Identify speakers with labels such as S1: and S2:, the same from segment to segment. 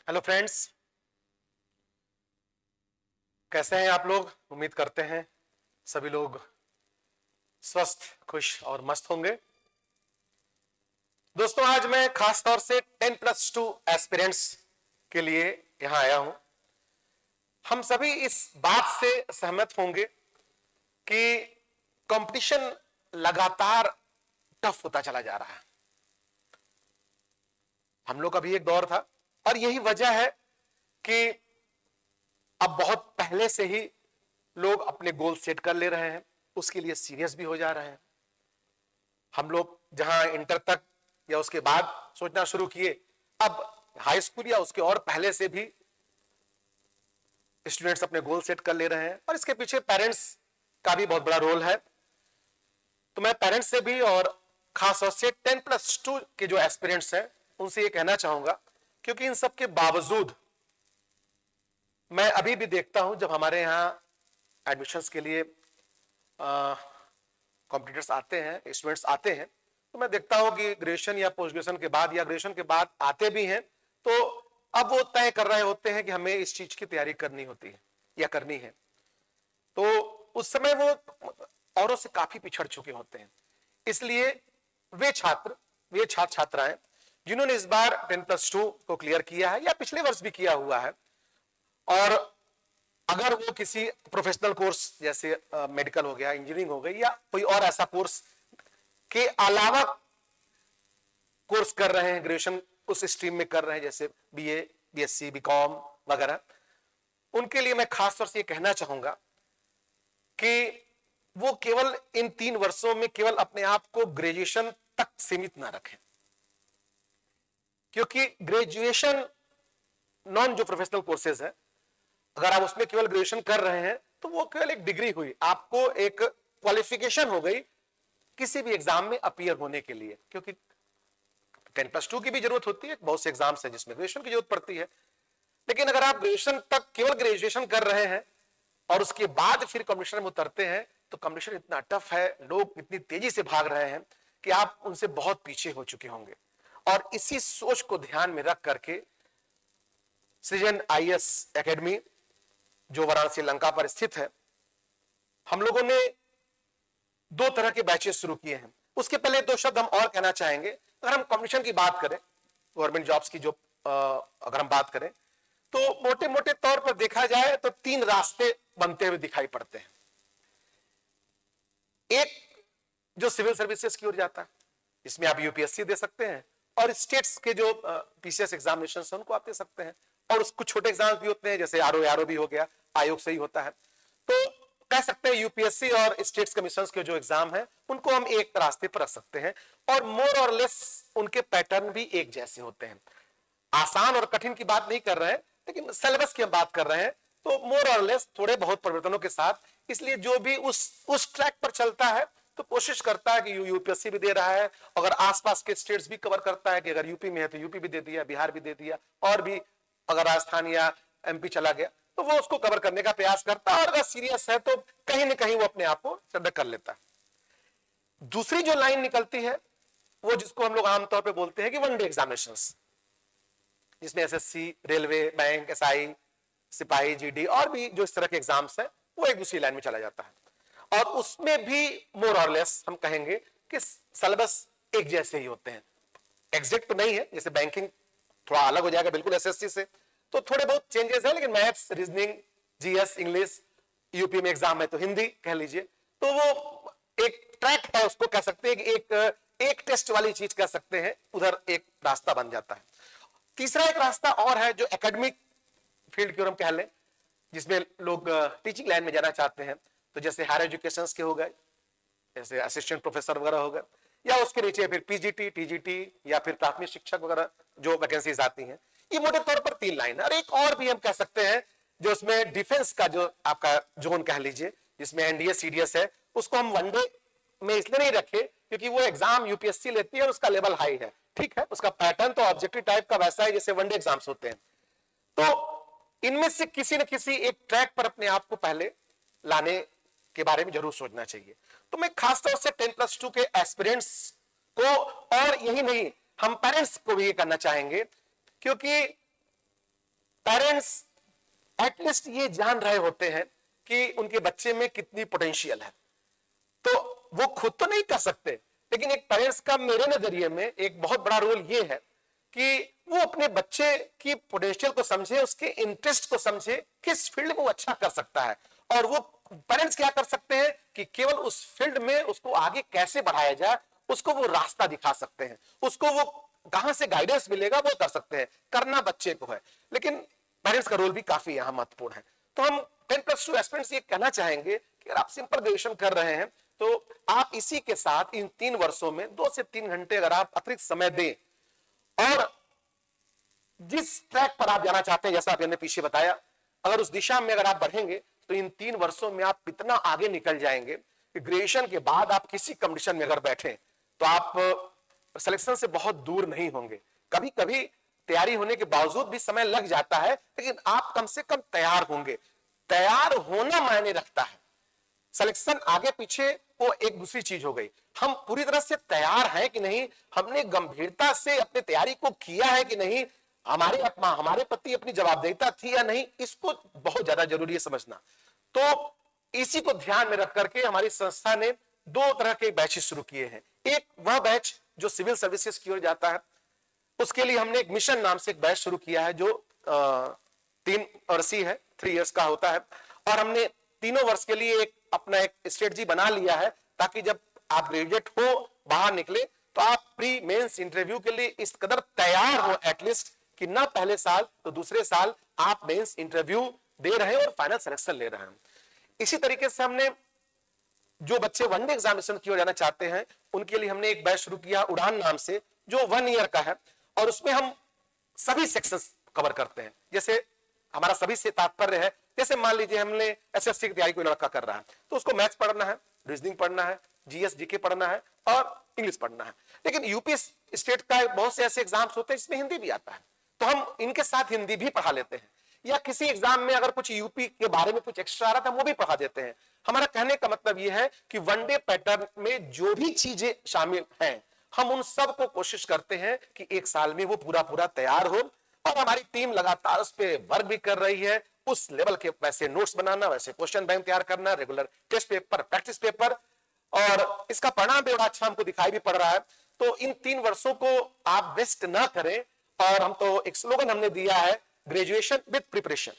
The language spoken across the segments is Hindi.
S1: हेलो फ्रेंड्स, कैसे हैं आप लोग। उम्मीद करते हैं सभी लोग स्वस्थ, खुश और मस्त होंगे। दोस्तों, आज मैं खास तौर से 10+2 एस्पिरेंट्स के लिए यहां आया हूं। हम सभी इस बात से सहमत होंगे कि कंपटीशन लगातार टफ होता चला जा रहा है। हम लोग का भी एक दौर था और यही वजह है कि अब बहुत पहले से ही लोग अपने गोल सेट कर ले रहे हैं, उसके लिए सीरियस भी हो जा रहे हैं। हम लोग जहां इंटर तक या उसके बाद सोचना शुरू किए, अब हाई स्कूल या उसके और पहले से भी स्टूडेंट्स अपने गोल सेट कर ले रहे हैं और इसके पीछे पेरेंट्स का भी बहुत बड़ा रोल है। तो मैं पेरेंट्स से भी और खास तौर से 10+2 के जो एस्पिरेंट्स हैं उनसे ये कहना चाहूंगा, क्योंकि इन सब के बावजूद मैं अभी भी देखता हूं जब हमारे यहाँ एडमिशंस के लिए कॉम्पिटिटर्स आते हैं, स्टूडेंट्स आते हैं, तो मैं देखता हूं कि ग्रेजुएशन या पोस्ट ग्रेजुएशन के बाद या ग्रेजुएशन के बाद आते भी हैं, तो अब वो तय कर रहे होते हैं कि हमें इस चीज की तैयारी करनी होती है या करनी है। तो उस समय वो औरों से काफी पिछड़ चुके होते हैं। इसलिए वे छात्र छात्राएं जिन्होंने इस बार 10+2 को क्लियर किया है या पिछले वर्ष भी किया हुआ है, और अगर वो किसी प्रोफेशनल कोर्स जैसे मेडिकल हो गया, इंजीनियरिंग हो गई या कोई और ऐसा कोर्स के अलावा कोर्स कर रहे हैं, ग्रेजुएशन उस स्ट्रीम में कर रहे हैं जैसे बीए, बीएससी, बीकॉम वगैरह, उनके लिए मैं खास तौर से ये कहना चाहूंगा कि वो केवल इन 3 वर्षों में केवल अपने आप को ग्रेजुएशन तक सीमित ना रखें, क्योंकि ग्रेजुएशन नॉन जो प्रोफेशनल कोर्सेज है, अगर आप उसमें केवल ग्रेजुएशन कर रहे हैं तो वो केवल एक डिग्री हुई, आपको एक क्वालिफिकेशन हो गई किसी भी एग्जाम में अपीयर होने के लिए। क्योंकि 10+2 की भी जरूरत होती है, बहुत से एग्जाम्स हैं जिसमें ग्रेजुएशन की जरूरत पड़ती है, लेकिन अगर आप ग्रेजुएशन तक केवल ग्रेजुएशन कर रहे हैं और उसके बाद फिर कॉम्पिटिशन में उतरते हैं तो कॉम्पिटिशन इतना टफ है, लोग इतनी तेजी से भाग रहे हैं कि आप उनसे बहुत पीछे हो चुके होंगे। और इसी सोच को ध्यान में रख करके सृजन आईएएस एकेडमी जो वाराणसी लंका पर स्थित है, हम लोगों ने 2 तरह के बैचेस शुरू किए हैं। उसके पहले 2 शब्द हम और कहना चाहेंगे। अगर हम कॉम्पिटिशन की बात करें, गवर्नमेंट जॉब्स की जो अगर हम बात करें, तो मोटे मोटे तौर पर देखा जाए तो 3 रास्ते बनते हुए दिखाई पड़ते हैं। एक जो सिविल सर्विसेज की ओर जाता है, इसमें आप यूपीएससी दे सकते हैं और स्टेट्स के जो पीसीएस एग्जामिनेशन है उनको आप दे सकते हैं, और कुछ छोटे एग्जाम भी होते हैं जैसे आरओ भी हो गया, आयोग से ही होता है। तो कह सकते हैं यूपीएससी और स्टेट्स कमीशन के जो एग्जाम है उनको हम एक रास्ते पर रख सकते हैं, और मोर और लेस उनके पैटर्न भी एक जैसे होते हैं। आसान और कठिन की बात नहीं कर रहे हैं, लेकिन सिलेबस की हम बात कर रहे हैं, तो मोर और लेस थोड़े बहुत परिवर्तनों के साथ। इसलिए जो भी उस ट्रैक पर चलता है तो कोशिश करता है कि यूपीएससी भी दे रहा है, अगर आसपास के स्टेट्स भी कवर करता है कि अगर यूपी में है तो यूपी भी दे दिया, बिहार भी दे दिया, और भी अगर राजस्थान या एमपी चला गया तो वो उसको कवर करने का प्रयास करता है, और अगर सीरियस है तो कहीं ना कहीं वो अपने आप को सडक कर लेता है। दूसरी जो लाइन निकलती है वो जिसको हम लोग आमतौर पर बोलते हैं कि वनडे एग्जामिनेशंस, जिसमें एसएससी, रेलवे, बैंक, एसआई, सिपाही, जीडी और भी जो इस तरह के एग्जाम्स है, वो एक दूसरी लाइन में चला जाता है। और उसमें भी मोर और लेस हम कहेंगे कि सिलेबस एक जैसे ही होते हैं। एग्जैक्ट तो नहीं है, जैसे बैंकिंग थोड़ा अलग हो जाएगा बिल्कुल एसएससी से, तो थोड़े बहुत चेंजेस है, लेकिन maths, reasoning, GS, English, UP में एग्जाम है तो हिंदी कह लीजिए, तो वो एक ट्रैक है, उसको कह सकते हैं कि एक टेस्ट वाली चीज कह सकते हैं, उधर एक रास्ता बन जाता है। तीसरा एक रास्ता और है जो एकेडमिक फील्ड की ओर हम कह लें, जिसमें लोग टीचिंग लाइन में जाना चाहते हैं, तो जैसे हायर एजुकेशन के हो गए, जैसे असिस्टेंट प्रोफेसर वगैरह हो गए, या उसके नीचे फिर पीजीटी, टीजीटी या फिर प्राथमिक शिक्षक वगैरह जो वैकेंसीज आती हैं। ये मोटे तौर पर 3 लाइन है। और एक और भी हम कह सकते हैं जो उसमें डिफेंस का जो आपका जोन कह लीजिए, जिसमें एनडीए, सीडीएस है, उसको हम वनडे में इसलिए नहीं रखे क्योंकि वो एग्जाम यूपीएससी लेती है और उसका लेवल हाई है, ठीक है, उसका पैटर्न तो ऑब्जेक्टिव टाइप का वैसा है जैसे वनडे एग्जाम्स होते हैं। तो इनमें से किसी न किसी एक ट्रैक पर अपने आप को पहले लाने के बारे में जरूर सोचना चाहिए। तो मैं खासतौर से 10+2 के एस्पिरेंट्स को, और यही नहीं, हम पेरेंट्स को भी ये करना चाहेंगे, क्योंकि पेरेंट्स एटलीस्ट ये जान रहे होते हैं कि उनके बच्चे में कितनी पोटेंशियल है, तो वो खुद तो नहीं कर सकते, लेकिन एक पेरेंट्स का मेरे नजरिए में एक बहुत बड़ा रोल ये है कि वो अपने बच्चे की पोटेंशियल को समझे, उसके इंटरेस्ट को समझे, किस फील्ड में वो अच्छा कर सकता है, और वो पेरेंट्स क्या कर सकते हैं कि केवल उस फील्ड में उसको आगे कैसे बढ़ाया जाए, उसको वो रास्ता दिखा सकते हैं, उसको वो कहां से गाइडेंस मिलेगा वो कर सकते हैं, करना बच्चे को है, लेकिन पेरेंट्स का रोल भी काफी यहां महत्वपूर्ण है। तो हम 10+2 एस्पिरेंट्स ये कहना चाहेंगे कि अगर आप सिंपल ग्रेजुएशन कर रहे हैं तो आप इसी के साथ इन 3 वर्षों में 2 से 3 घंटे अगर आप अतिरिक्त समय दें और जिस ट्रैक पर आप जाना चाहते हैं, जैसा आपने पीछे बताया, अगर उस दिशा में अगर आप बढ़ेंगे तो इन 3 वर्षों में आप इतना आगे निकल जाएंगे कि ग्रेजुएशन के बाद आप किसी कंडीशन में अगर बैठे तो आप सिलेक्शन से बहुत दूर नहीं होंगे। कभी कभी तैयारी होने के बावजूद भी समय लग जाता है, लेकिन आप कम से कम तैयार होंगे। तैयार होना मायने रखता है, सिलेक्शन आगे पीछे वो एक दूसरी चीज हो गई। हम पूरी तरह से तैयार हैं कि नहीं, हमने गंभीरता से अपनी तैयारी को किया है कि नहीं, हमारे प्रति अपनी जवाबदेहिता थी या नहीं, इसको बहुत ज्यादा जरूरी है समझना। तो इसी को ध्यान में रख करके हमारी संस्था ने 2 तरह के बैचेस शुरू किए हैं। एक वह बैच जो सिविल सर्विसेज की ओर जाता है, उसके लिए हमने एक मिशन नाम से एक बैच शुरू किया है जो 3 वर्षीय है, 3 इयर्स का होता है, और हमने तीनों वर्ष के लिए अपना एक स्ट्रेटजी बना लिया है ताकि जब आप ग्रेजुएट हो बाहर निकले तो आप प्री मेंस इंटरव्यू के लिए इस कदर तैयार हो एटलीस्ट कि ना पहले साल तो दूसरे साल आप मेंस इंटरव्यू दे रहे हैं और फाइनल सिलेक्शन ले रहे हैं। इसी तरीके से हमने जो बच्चे वनडे एग्जामिनेशन की ओर जाना चाहते हैं उनके लिए हमने एक बैच शुरू किया उड़ान नाम से, जो 1 ईयर का है, और उसमें हम सभी सेक्शंस कवर करते हैं। जैसे हमारा सभी से तात्पर्य है, जैसे मान लीजिए हमने एसएससी की तैयारी कोई लड़का कर रहा है तो उसको मैथ्स पढ़ना है, रीजनिंग पढ़ना है, जीएस जीके पढ़ना है और इंग्लिश पढ़ना है। लेकिन यूपी स्टेट का बहुत से ऐसे एग्जाम्स होते हैं जिसमें हिंदी भी आता है, तो हम इनके साथ हिंदी भी पढ़ा लेते हैं, या किसी एग्जाम में अगर कुछ यूपी के बारे में कुछ एक्स्ट्रा आ रहा था वो भी पढ़ा देते हैं। हमारा कहने का मतलब यह है कि वनडे पैटर्न में जो भी चीजें शामिल हैं हम उन सब को कोशिश करते हैं कि 1 साल में वो पूरा तैयार हो, और हमारी टीम लगातार उस पर वर्क भी कर रही है। उस लेवल के वैसे नोट्स बनाना, वैसे क्वेश्चन बैंक तैयार करना, regular test paper, practice paper, और इसका परिणाम भी बड़ा अच्छा हमको दिखाई भी पड़ रहा है। तो इन 3 वर्षों को आप वेस्ट ना करें, और हम तो एक स्लोगन हमने दिया है, ग्रेजुएशन विद प्रिपरेशन।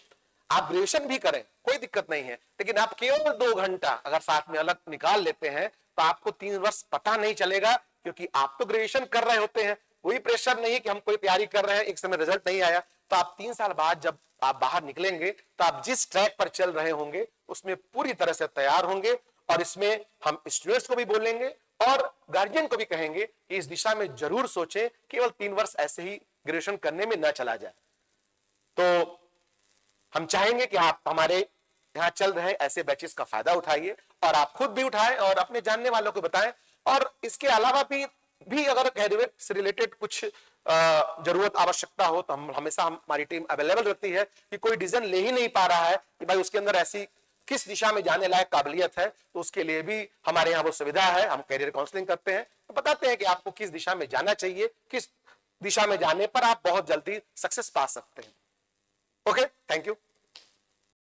S1: आप ग्रेजुएशन भी करें कोई दिक्कत नहीं है, लेकिन आप केवल 2 घंटा अगर साथ में अलग निकाल लेते हैं तो आपको 3 वर्ष पता नहीं चलेगा, क्योंकि आप तो ग्रेजुएशन कर रहे होते हैं, कोई प्रेशर नहीं कि हम कोई तैयारी कर रहे हैं, एक समय रिजल्ट नहीं आया, तो आप 3 साल बाद जब आप बाहर निकलेंगे तो आप जिस ट्रैक पर चल रहे होंगे उसमें पूरी तरह से तैयार होंगे। और इसमें हम स्टूडेंट्स को भी बोलेंगे और गार्जियन को भी कहेंगे कि इस दिशा में जरूर सोचें, केवल 3 वर्ष ऐसे ही ग्रेजुएशन करने में न चला जाए। तो हम चाहेंगे कि आप हमारे यहाँ चल रहे ऐसे बैचेस का फायदा उठाइए, और आप खुद भी उठाएं और अपने जानने वालों को बताएं। और इसके अलावा भी अगर कैरियर से रिलेटेड कुछ जरूरत आवश्यकता हो तो हम हमेशा हमारी टीम अवेलेबल रहती है, कि कोई डिसीजन ले ही नहीं पा रहा है कि भाई उसके अंदर ऐसी किस दिशा में जाने लायक काबिलियत है, तो उसके लिए भी हमारे यहाँ वो सुविधा है। हम कैरियर काउंसलिंग करते हैं, तो बताते हैं कि आपको किस दिशा में जाना चाहिए, किस दिशा में जाने पर आप बहुत जल्दी सक्सेस पा सकते हैं। Okay, thank you.